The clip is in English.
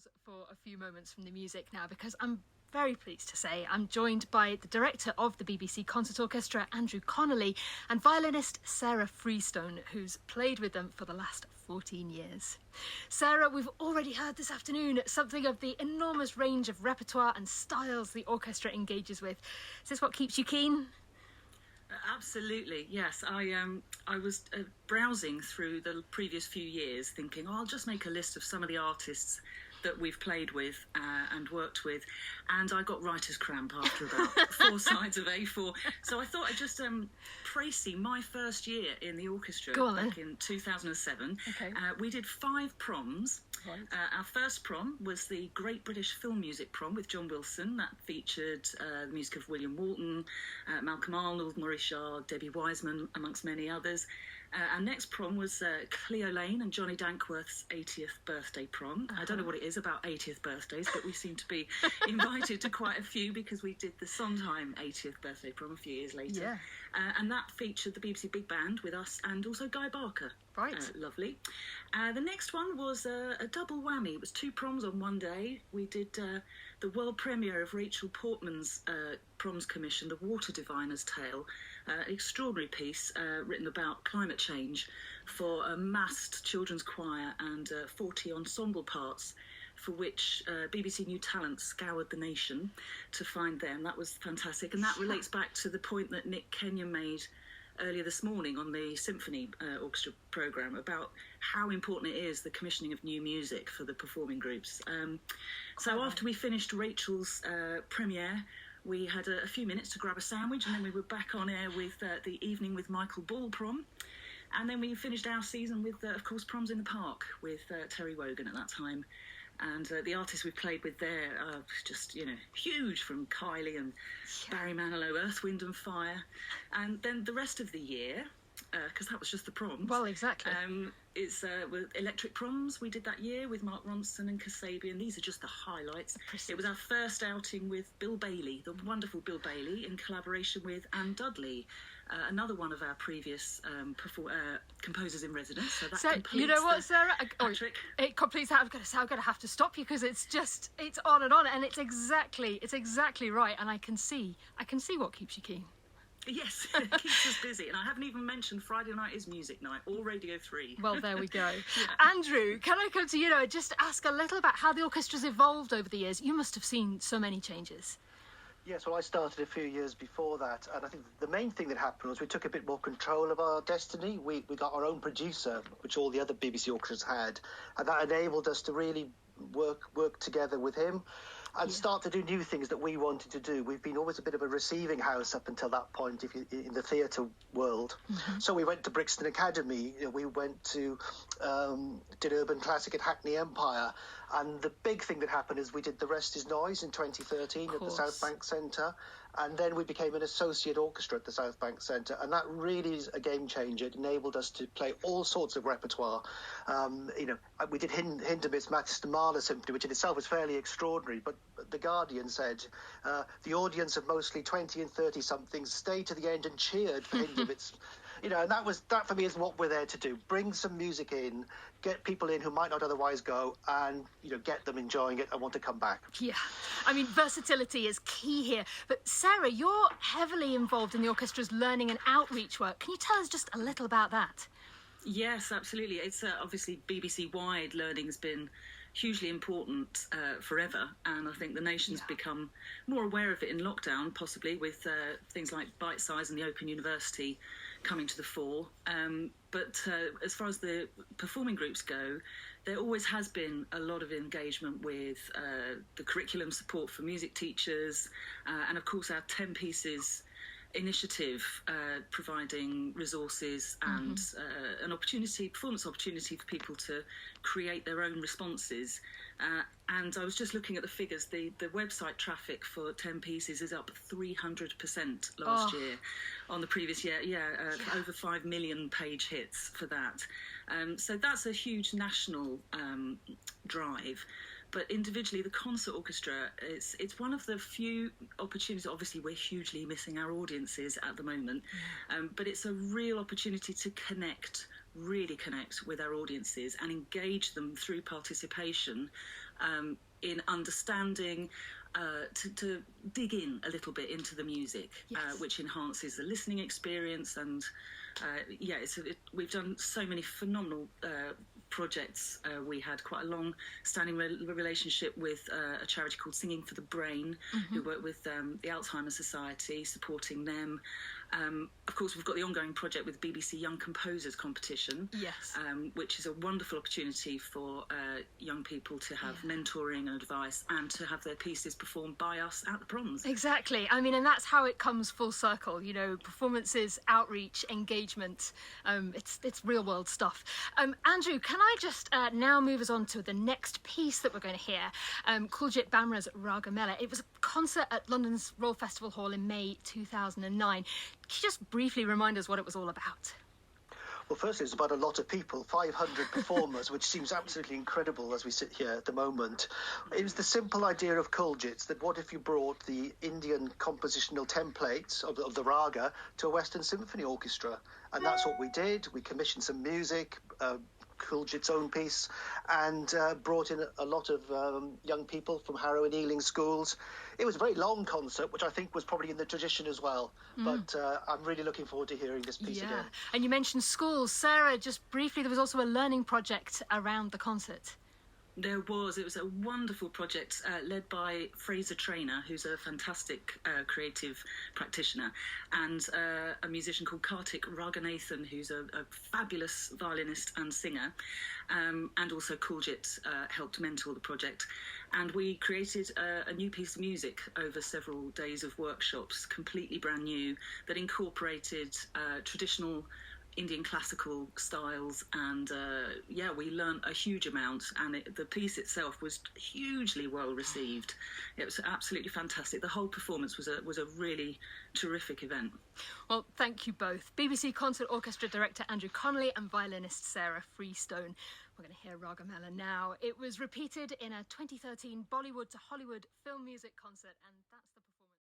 pause for a few moments from the music now, because I'm very pleased to say I'm joined by the director of the BBC Concert Orchestra, Andrew Connolly, and violinist Sarah Freestone, who's played with them for the last 14 years. Sarah, we've already heard this afternoon something of the enormous range of repertoire and styles the orchestra engages with. Is this what keeps you keen? Absolutely, yes. I was browsing through the previous few years thinking, I'll just make a list of some of the artists that we've played with and worked with, and I got writer's cramp after about 4 sides of A4. So I thought I'd just précis my first year in the orchestra back in 2007. Okay. We did 5 proms. Right. Our first prom was the Great British Film Music Prom with John Wilson. That featured the music of William Walton, Malcolm Arnold, Maurice Jarre, Debbie Wiseman, amongst many others. Our next prom was Cleo Lane and Johnny Dankworth's 80th birthday prom. I don't know what it is about 80th birthdays, but we seem to be invited to quite a few because we did the Sondheim 80th birthday prom a few years later. Yeah. And that featured the BBC Big Band with us and also Guy Barker. Right. Lovely. The next one was a double whammy. It was 2 proms on one day. We did the world premiere of Rachel Portman's proms commission, The Water Diviner's Tale, an extraordinary piece written about climate change for a massed children's choir and 40 ensemble parts, for which BBC New Talent scoured the nation to find them. That was fantastic. And that relates back to the point that Nick Kenyon made earlier this morning on the Symphony Orchestra programme about how important it is, the commissioning of new music for the performing groups. So after we finished Rachel's premiere, we had a few minutes to grab a sandwich, and then we were back on air with the Evening with Michael Ball prom. And then we finished our season with, of course, Proms in the Park with Terry Wogan at that time. And the artists we played with there are just, huge, from Kylie and Barry Manilow, Earth, Wind and Fire. And then the rest of the year, because that was just the proms. Well, exactly. It's with Electric Proms we did that year with Mark Ronson and Kasabian. These are just the highlights. It was our first outing with Bill Bailey, the wonderful Bill Bailey, in collaboration with Anne Dudley, another one of our previous composers in residence. So that completes, you know what, Sarah? It completes that. I'm going to have to stop you, because it's on, and it's exactly right. And I can see what keeps you keen. Yes, it keeps us busy. And I haven't even mentioned Friday night is music night, or Radio 3. Well, there we go. Yeah. Andrew, can I come to you now and just ask a little about how the orchestra's evolved over the years? You must have seen so many changes. Yes, well, I started a few years before that, and I think the main thing that happened was we took a bit more control of our destiny. We got our own producer, which all the other BBC orchestras had, and that enabled us to really work together with him and start to do new things that we wanted to do. We've been always a bit of a receiving house up until that point in the theatre world. Mm-hmm. So we went to Brixton Academy, we went to did Urban Classic at Hackney Empire, and the big thing that happened is we did The Rest Is Noise in 2013 at the South Bank Centre, and then we became an associate orchestra at the South Bank Centre, and that really is a game changer. It enabled us to play all sorts of repertoire. We did Hindemith's Mathis de Mahler Symphony, which in itself was fairly extraordinary, but The Guardian said the audience of mostly 20 and 30-somethings stayed to the end and cheered for Hindemith's. And that for me is what we're there to do. Bring some music in, get people in who might not otherwise go, and get them enjoying it and want to come back. Yeah, I mean, versatility is key here. But Sarah, you're heavily involved in the orchestra's learning and outreach work. Can you tell us just a little about that? Yes, absolutely. It's obviously BBC-wide learning's been hugely important forever, and I think the nation's become more aware of it in lockdown, possibly with things like Bite Size and the Open University coming to the fore. But as far as the performing groups go, there always has been a lot of engagement with the curriculum support for music teachers, and of course our 10 Pieces initiative, providing resources and an performance opportunity for people to create their own responses. And I was just looking at the figures. The website traffic for 10 Pieces is up 300% last year on the previous year. Over 5 million page hits for that. So that's a huge national drive. But individually, the concert orchestra, it's one of the few opportunities. Obviously, we're hugely missing our audiences at the moment, but it's a real opportunity to really connect with our audiences and engage them through participation in understanding, to dig in a little bit into the music, Yes. which enhances the listening experience. And we've done so many phenomenal projects. We had quite a long-standing relationship with a charity called Singing for the Brain, who work with the Alzheimer's Society, supporting them. Of course, we've got the ongoing project with BBC Young Composers Competition, Yes. which is a wonderful opportunity for young people to have mentoring and advice, and to have their pieces performed by us at the proms. Exactly. I mean, and that's how it comes full circle. You know, performances, outreach, engagement. It's real world stuff. Andrew, can I just now move us on to the next piece that we're going to hear? Kuljit Bamra's Ragamela. It was a concert at London's Royal Festival Hall in May 2009. Can you just briefly remind us what it was all about? Well, firstly, it's about a lot of people, 500 performers, which seems absolutely incredible as we sit here at the moment. It was the simple idea of Kuljit's, that what if you brought the Indian compositional templates of the raga to a Western Symphony Orchestra? And that's what we did. We commissioned some music, Kuljit's own piece, and brought in a lot of young people from Harrow and Ealing schools. It was a very long concert, which I think was probably in the tradition as well. But I'm really looking forward to hearing this piece again. And you mentioned schools. Sarah, just briefly, there was also a learning project around the concert. It was a wonderful project led by Fraser Trainer, who's a fantastic creative practitioner, and a musician called Kartik Raganathan, who's a fabulous violinist and singer, and also Kuljit helped mentor the project. And we created a new piece of music over several days of workshops, completely brand new, that incorporated traditional Indian classical styles, and we learnt a huge amount, and the piece itself was hugely well received. It was absolutely fantastic. The whole performance was a really terrific event. Well, thank you both. BBC Concert Orchestra Director Andrew Connolly and violinist Sarah Freestone. We're going to hear Ragamela now. It was repeated in a 2013 Bollywood to Hollywood film music concert, and that's the